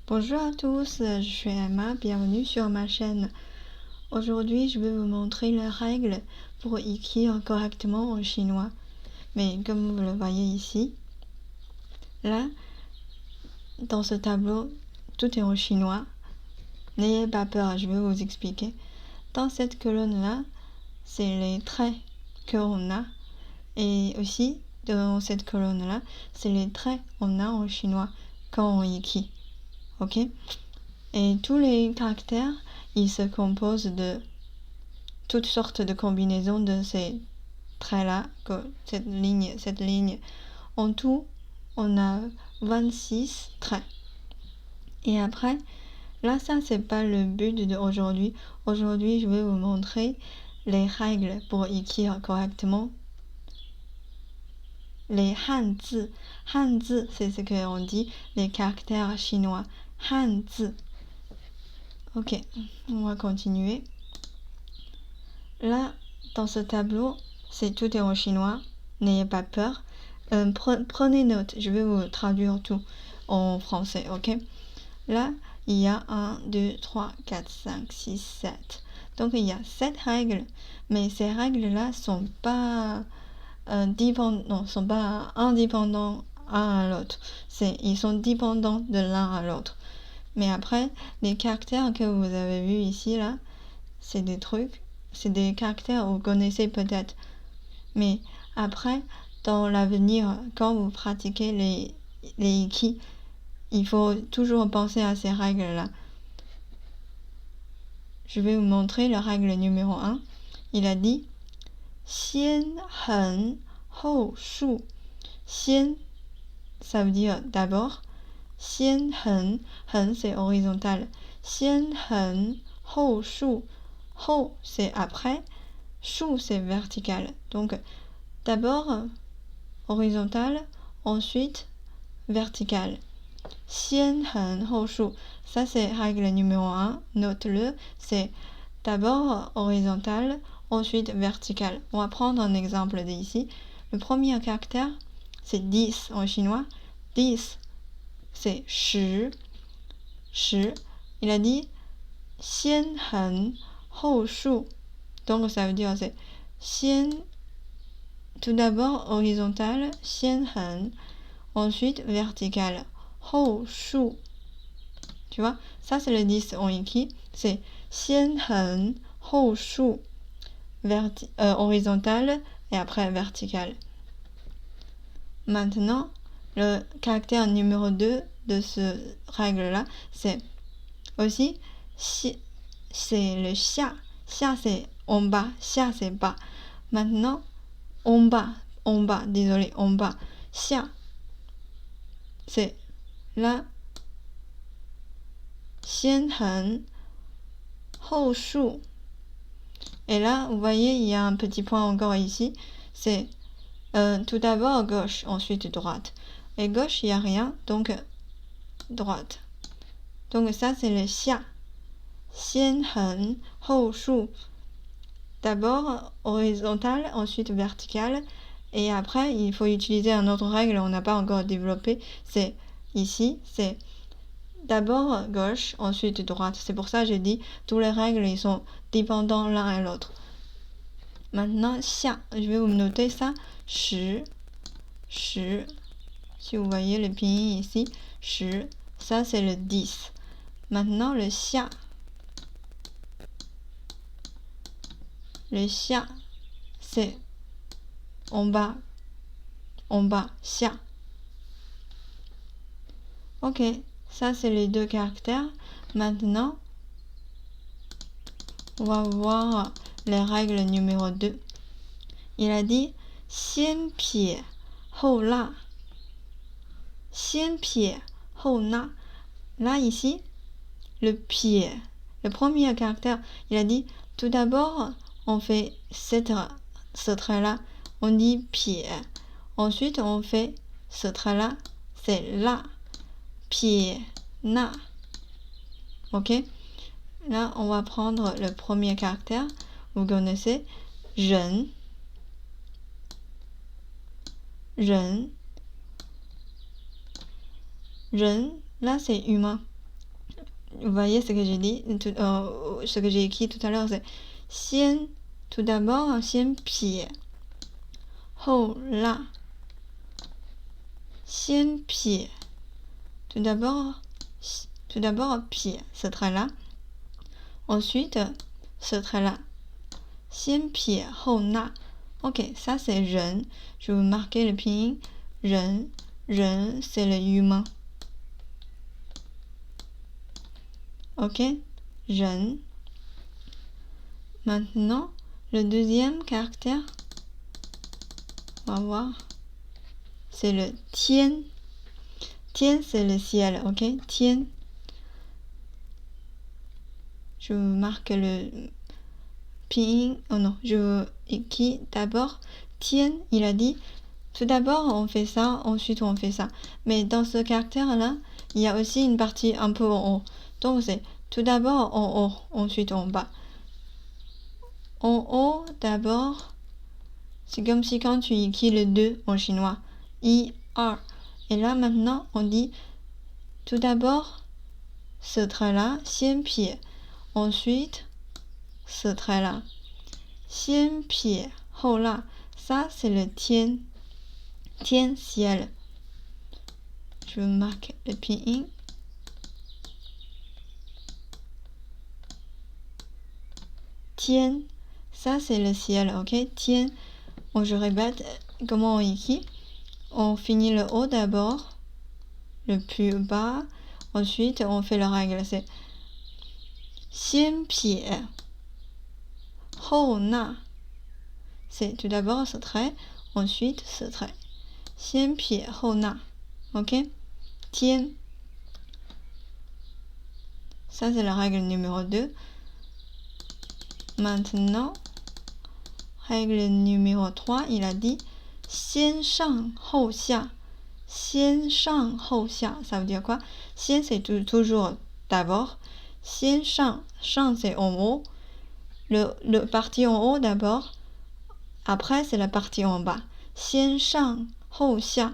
Bonjour à tous, je suis Emma, bienvenue sur ma chaîne. Aujourd'hui, je vais vous montrer les règles pour écrire correctement en chinois. Mais comme vous le voyez ici, là, dans ce tableau, tout est en chinois. N'ayez pas peur, je vais vous expliquer. Dans cette colonne-là, c'est les traits qu'on a. Et aussi, dans cette colonne-là, c'est les traits qu'on a en chinois quand on écrit. Ok? Et tous les caractères, ils se composent de toutes sortes de combinaisons de ces traits-là, cette ligne. En tout, on a 26 traits. Et après, là, ça, c'est pas le but d'aujourd'hui. Aujourd'hui, je vais vous montrer les règles pour écrire correctement. Les hanzi. Hanzi, c'est ce qu'on dit, les caractères chinois. Hanzi. Ok, on va continuer. Là, dans ce tableau, tout est en chinois. N'ayez pas peur. Prenez note, je vais vous traduire tout en français, ok? Là, il y a 1, 2, 3, 4, 5, 6, 7. Donc, il y a 7 règles. Mais ces règles-là sont pas sont pas indépendants l'un à l'autre. Ils sont dépendants de l'un à l'autre. Mais après, les caractères que vous avez vus ici, là, c'est des caractères que vous connaissez peut-être. Mais après, dans l'avenir, quand vous pratiquez les ikki, il faut toujours penser à ces règles-là. Je vais vous montrer la règle numéro 1. Il a dit Xian hen hou shu. Xian, ça veut dire d'abord. Xian hen, c'est horizontal. Xian hen hou shu. Hou, c'est après. Shu, c'est vertical. Donc, d'abord horizontal, ensuite vertical. Xian hen hou shu. Ça, c'est règle numéro 1. Note-le. C'est d'abord horizontal, ensuite vertical. On va prendre un exemple d'ici. Le premier caractère, c'est 10 en chinois. 10, c'est shi. Shi. Il a dit Xian hen hou shu. Donc, ça veut dire c'est Xian, tout d'abord horizontal, Xian hen, ensuite vertical, hou shu. Tu vois, ça c'est le 10 en ikki, c'est Xian hen hou shu, horizontal et après vertical. Maintenant, le caractère numéro 2 de ce règle-là, c'est aussi c'est le xia. Xia c'est en bas, xia c'est bas. Maintenant, en bas, désolé, en bas. Xia, c'est là. Xian hen hou shu. Et là, vous voyez, il y a un petit point encore ici. C'est tout d'abord gauche, ensuite droite. Et gauche, il n'y a rien, donc droite. Donc ça, c'est le xia. Xian hen hou shu. D'abord horizontal, ensuite vertical. Et après, il faut utiliser une autre règle, on n'a pas encore développé. C'est ici, c'est d'abord gauche, ensuite droite. C'est pour ça que j'ai dit, toutes les règles, ils sont dépendants l'un à l'autre. Maintenant, xia, je vais vous noter ça. Shi. Si vous voyez le pinyin ici, shi, ça c'est le 10. Maintenant, le xia. Le xia, c'est en bas, xia. Ok, ça c'est les deux caractères. Maintenant, on va voir les règles numéro 2. Il a dit Xian pie hou la. Xian pie hou na. Là, ici, le pied, le premier caractère, il a dit tout d'abord, on fait ce trait-là, on dit pied. Ensuite, on fait ce trait-là, c'est la. Pied, na. Ok? Là, on va prendre le premier caractère. Vous connaissez, ren. Ren. Ren, là, c'est humain. vous voyez ce que j'ai dit, ce que j'ai écrit tout à l'heure, c'est 先 tout d'abord, 先撇后拉 先撇 tout d'abord 撇 ce trait-là, ensuite ce trait-là 先撇后捺. Ok, ça c'est 人, je vais vous marquer le pinyin, 人 c'est le humain. Ok, 人. Maintenant, le deuxième caractère, on va voir, c'est le tien. Tien, c'est le ciel, ok, tien. Je vous marque le pinyin, oh non, je vous écris d'abord, tien, il a dit, tout d'abord on fait ça, ensuite on fait ça. Mais dans ce caractère-là, il y a aussi une partie un peu en haut. Donc c'est tout d'abord en haut, ensuite en bas. En haut, d'abord, c'est comme si quand tu écris le 2 en chinois, I, R. Et là, maintenant, on dit tout d'abord ce trait-là, 先撇. Ensuite, ce trait-là, 先撇后捺. Ça, c'est le tien. Tien, ciel. Je marque le pinyin. Tien. Ça, c'est le ciel, ok? Tien. Bon, je répète comment on écrit. On finit le haut d'abord, le plus bas. Ensuite, on fait la règle. C'est 先撇后捺. C'est tout d'abord ce trait, ensuite ce trait. 先撇后捺. Ok? Tien. Ça, c'est la règle numéro 2. Maintenant, règle numéro 3, il a dit 先上后下. 先上后下, ça veut dire quoi? 先 c'est toujours d'abord. 先上, 上 c'est en haut. Le partie en haut d'abord. Après c'est la partie en bas. 先上后下.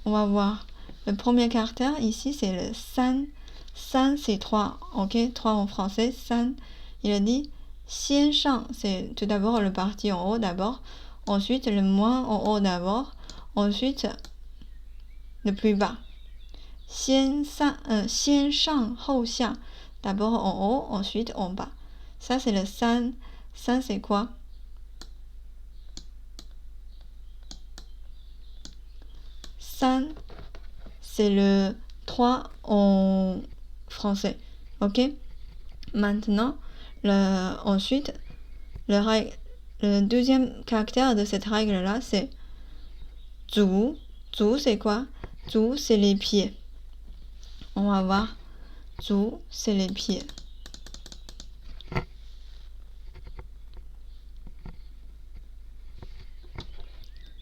On va voir. Le premier caractère ici c'est le san. San c'est 3. Ok, 3 en français. San. Il a dit 先上, c'est tout d'abord le partie en haut d'abord. Ensuite le moins en haut d'abord. Ensuite le plus bas. 先上后下. D'abord en haut, ensuite en bas. Ça c'est le san. San c'est quoi? San, c'est le 3 en français. Ok? Maintenant, ensuite, le deuxième caractère de cette règle-là, c'est 足. 足 c'est quoi? 足 c'est les pieds. On va voir. 足 c'est les pieds.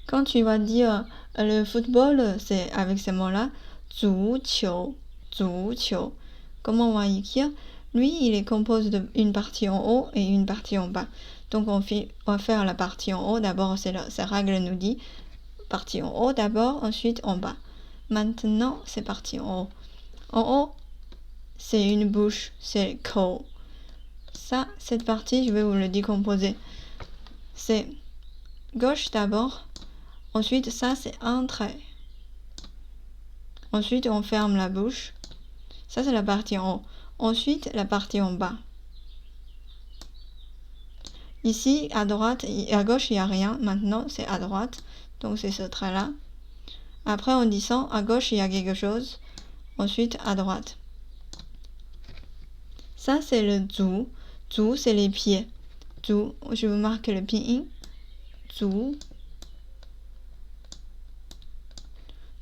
Quand tu vas dire le football, c'est avec ces mots-là. 足球. 足球. Comment on va écrire? Lui, il est composé d'une partie en haut et une partie en bas. Donc on va faire la partie en haut. D'abord, sa règle nous dit partie en haut d'abord, ensuite en bas. Maintenant, c'est parti en haut. En haut, c'est une bouche, c'est kou. Ça, cette partie, je vais vous le décomposer. C'est gauche d'abord. Ensuite, ça, c'est un trait. Ensuite, on ferme la bouche. Ça, c'est la partie en haut. Ensuite, la partie en bas. Ici, à droite, à gauche, il n'y a rien. Maintenant, c'est à droite. Donc, c'est ce trait-là. Après, on descend. À gauche, il y a quelque chose. Ensuite, à droite. Ça, c'est le zhu. Zhu, c'est les pieds. Zhu, je vous marque le pinyin. Zhu.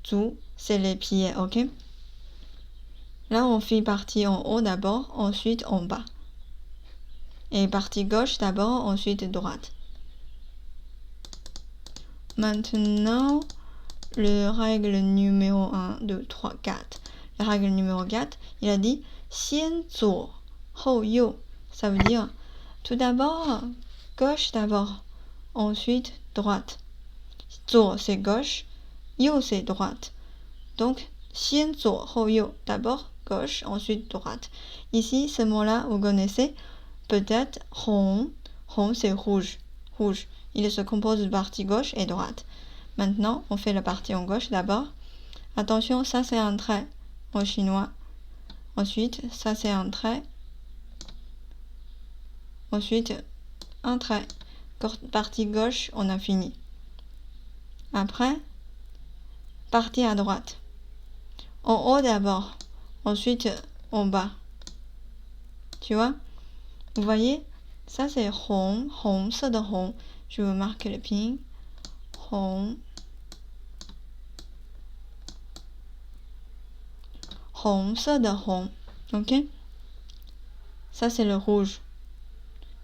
Zhu, c'est les pieds, ok? Là, on fait partie en haut d'abord, ensuite en bas. Et partie gauche d'abord, ensuite droite. Maintenant, le règle numéro 1, 2, 3, 4. La règle numéro 4, il a dit 先左后右. Ça veut dire tout d'abord gauche d'abord, ensuite droite. 左 c'est gauche, 右 c'est droite. Donc 先左后右, d'abord gauche, ensuite droite. Ici, ce mot-là, vous connaissez peut-être hong. Hong, c'est rouge. Rouge. Il se compose de partie gauche et droite. Maintenant, on fait la partie en gauche d'abord. Attention, ça c'est un trait en chinois. Ensuite, ça c'est un trait. Ensuite, un trait. Partie gauche, on a fini. Après, partie à droite. En haut d'abord. Ensuite, en bas. Tu vois? Vous voyez? Ça c'est hong. Hong, c'est de hong. Je vous marque le pinyin. Hong. Hong, c'est de hong. Ok? Ça c'est le rouge.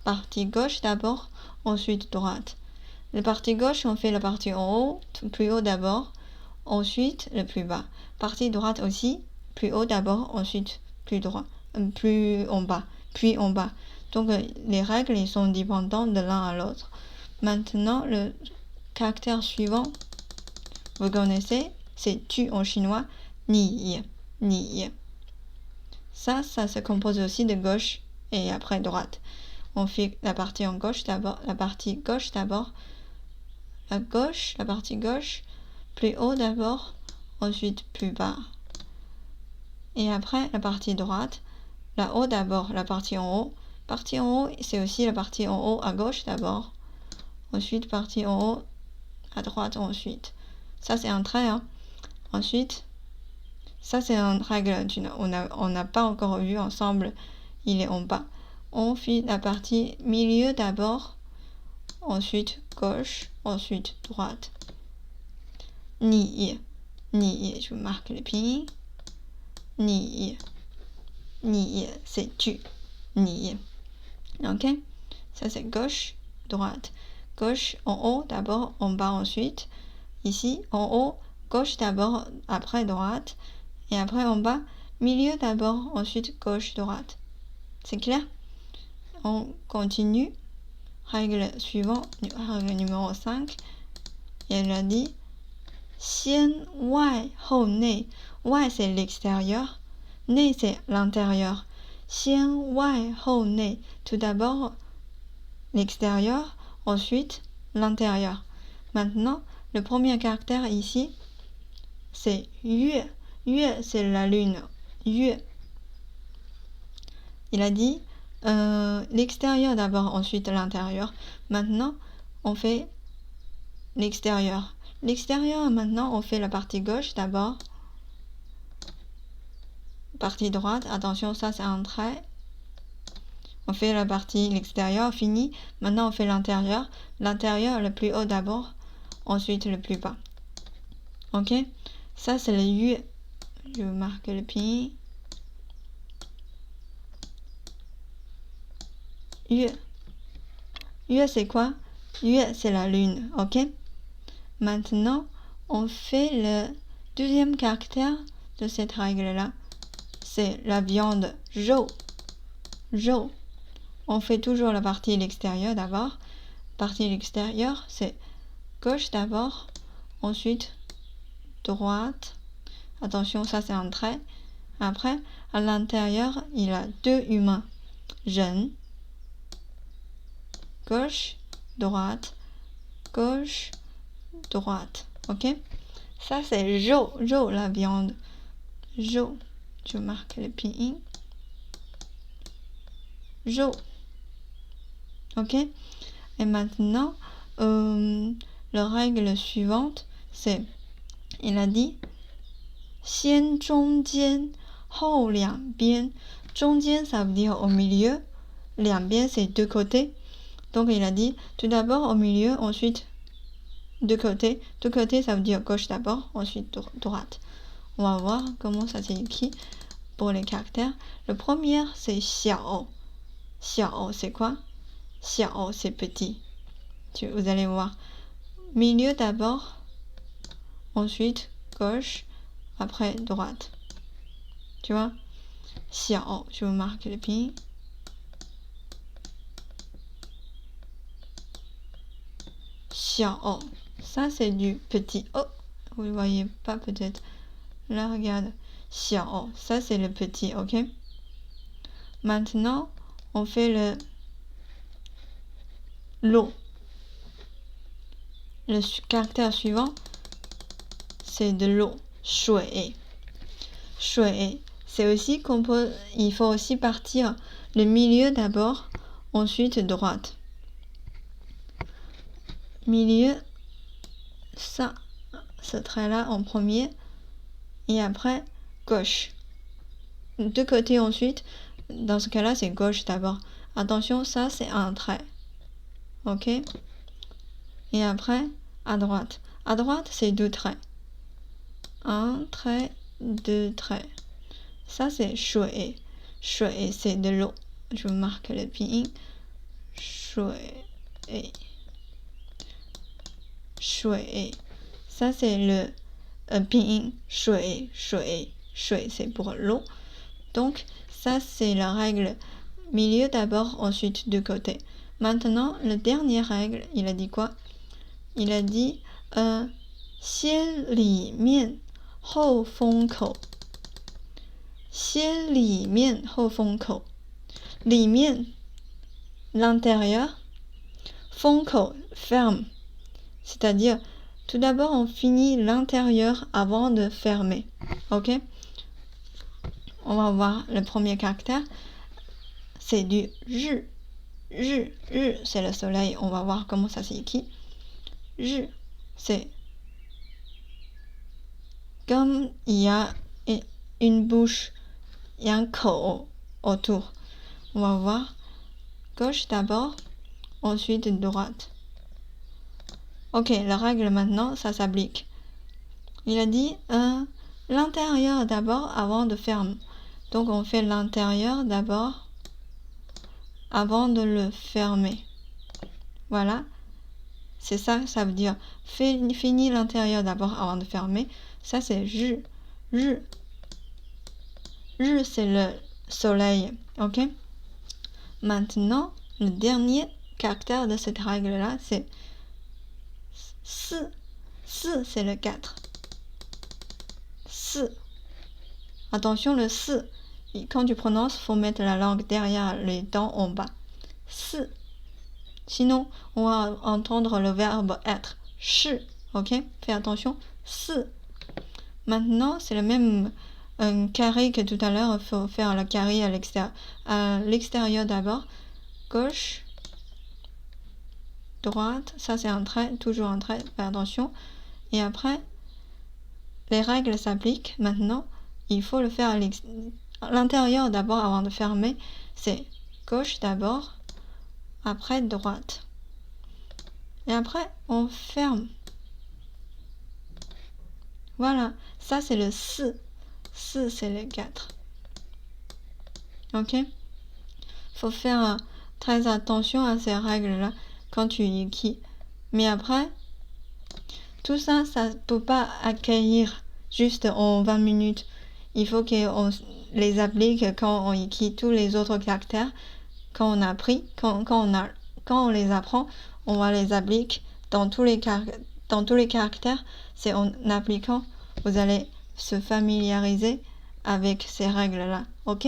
Partie gauche d'abord, ensuite droite. La partie gauche, on fait la partie en haut, plus haut d'abord, ensuite le plus bas. Partie droite aussi, plus haut d'abord, ensuite plus droit, plus en bas, puis en bas. Donc les règles ils sont dépendantes de l'un à l'autre. Maintenant, le caractère suivant, vous connaissez, c'est tu en chinois, ni. Ça se compose aussi de gauche et après droite. On fait la partie en gauche d'abord, la partie gauche d'abord, la partie gauche, plus haut d'abord, ensuite plus bas. Et après la partie droite, la haut d'abord, la partie en haut. Partie en haut, c'est aussi la partie en haut à gauche d'abord, ensuite partie en haut à droite ensuite. Ça c'est un trait. Hein. Ensuite, ça c'est une règle, on n'a pas encore vu ensemble, il est en bas. On fait la partie milieu d'abord, ensuite gauche, ensuite droite. Ni, je vous marque le pinyin. Ni, c'est tu. Ni. Ok? Ça c'est gauche, droite. Gauche en haut d'abord, en bas ensuite. Ici, en haut, gauche d'abord, après droite. Et après en bas, milieu d'abord, ensuite gauche, droite. C'est clair? On continue. Règle suivante, règle numéro 5. Et elle a dit Xian Wai Hou Nei. Wai c'est l'extérieur. Nei c'est l'intérieur. Xian Wai Hou Nei. Tout d'abord l'extérieur, ensuite l'intérieur. Maintenant, le premier caractère ici, c'est Yue. Yue, c'est la lune. Yue. Il a dit l'extérieur d'abord, ensuite l'intérieur. Maintenant, on fait l'extérieur. L'extérieur, maintenant, on fait la partie gauche d'abord. Partie droite, attention, ça c'est un trait. On fait la partie l'extérieur, fini. Maintenant, on fait l'intérieur. L'intérieur, le plus haut d'abord, ensuite le plus bas. Ok? Ça, c'est le Yue. Je marque le pinyin. Yue. Yue, c'est quoi? Yue, c'est la lune. Ok? Maintenant, on fait le deuxième caractère de cette règle-là. C'est la viande. Zhou. Zhou. On fait toujours la partie l'extérieur d'abord. Partie l'extérieur, c'est gauche d'abord, ensuite droite. Attention, ça c'est un trait. Après, à l'intérieur, il y a deux humains. Ren. Gauche, droite, gauche, droite. Ok? Ça c'est zhou, zhou, la viande. Zhou. Je marque le pinyin. Zhou. Ok? Et maintenant, la règle suivante, c'est, il a dit, Xian zhong jian, hou liang bian. Zhong jian, ça veut dire au milieu. Liang bian, c'est deux côtés. Donc il a dit, tout d'abord au milieu, ensuite deux côtés. Deux côtés, ça veut dire gauche d'abord, ensuite droite. On va voir comment ça s'écrit pour les caractères. Le premier, c'est xiao. Xiao, c'est quoi? Xiao, c'est petit. Vous allez voir. Milieu d'abord, ensuite gauche, après droite. Tu vois? Xiao, je vous marque le pinyin. Xiao, ça c'est du petit. Oh, vous ne voyez pas peut-être. Là, regarde. xiao, ça c'est le petit, ok? Maintenant, on fait le lo. Le caractère suivant, c'est de l'eau, shui. Shui, c'est aussi qu'on peut, il faut aussi partir le milieu d'abord, ensuite droite. Milieu, ça, ce trait-là en premier, et après gauche. De côté ensuite, dans ce cas-là, c'est gauche d'abord. Attention, ça c'est un trait. Ok? Et après, à droite. À droite, c'est deux traits. Un trait, deux traits. Ça c'est shui. Shui, c'est de l'eau. Je vous marque le pinyin. Shui. Shui. Ça c'est le pinyin. Shui. Shui. Shui, c'est pour l'eau. Donc, ça c'est la règle milieu d'abord, ensuite de côté. Maintenant, la dernière règle, il a dit quoi? Il a dit 先里面后封口。先里面后封口。里面 l'intérieur, 封口 ferme. C'est-à-dire, tout d'abord, on finit l'intérieur avant de fermer. Ok? On va voir le premier caractère. C'est du ru. Ru, c'est le soleil. On va voir comment ça s'écrit. Ru, c'est comme il y a une bouche, il y a un口 autour. On va voir. Gauche d'abord, ensuite droite. Ok, la règle maintenant, ça s'applique. Il a dit l'intérieur d'abord avant de fermer. Donc on fait l'intérieur d'abord avant de le fermer. Voilà. C'est ça, ça veut dire fini l'intérieur d'abord avant de fermer. Ça c'est ru. Ru, c'est le soleil. Ok? Maintenant, le dernier caractère de cette règle-là, c'est si. Si, c'est le 4. Si. Attention, le si. Quand tu prononces, il faut mettre la langue derrière les dents en bas. Si. Sinon, on va entendre le verbe être. Shi. Ok? Fais attention. Si. Maintenant, c'est le même carré que tout à l'heure. Il faut faire le carré à l'extérieur. À l'extérieur d'abord. Gauche. Droite. Ça, c'est un trait. Toujours un trait. Fais attention. Et après, les règles s'appliquent. Maintenant, il faut le faire à l'intérieur d'abord avant de fermer. C'est gauche d'abord. Après, droite. Et après, on ferme. Voilà, ça c'est le si. Si, c'est le 4. Ok? Faut faire très attention à ces règles-là quand tu écris. Mais après, tout ça, ça ne peut pas accueillir juste en 20 minutes. Il faut qu'on les applique quand on écrit tous les autres caractères. Quand on a appris, quand on les apprend, on va les appliquer dans tous les caractères. C'est en appliquant, vous allez se familiariser avec ces règles-là. Ok?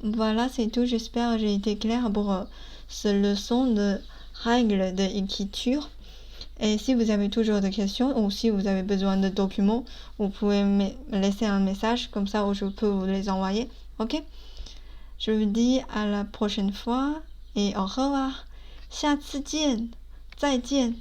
Voilà, c'est tout. J'espère que j'ai été claire pour cette leçon de règles d'écriture. Et si vous avez toujours des questions ou si vous avez besoin de documents, vous pouvez me laisser un message, comme ça je peux vous les envoyer. Ok? Je vous dis à la prochaine fois et au revoir. 下次见，再见。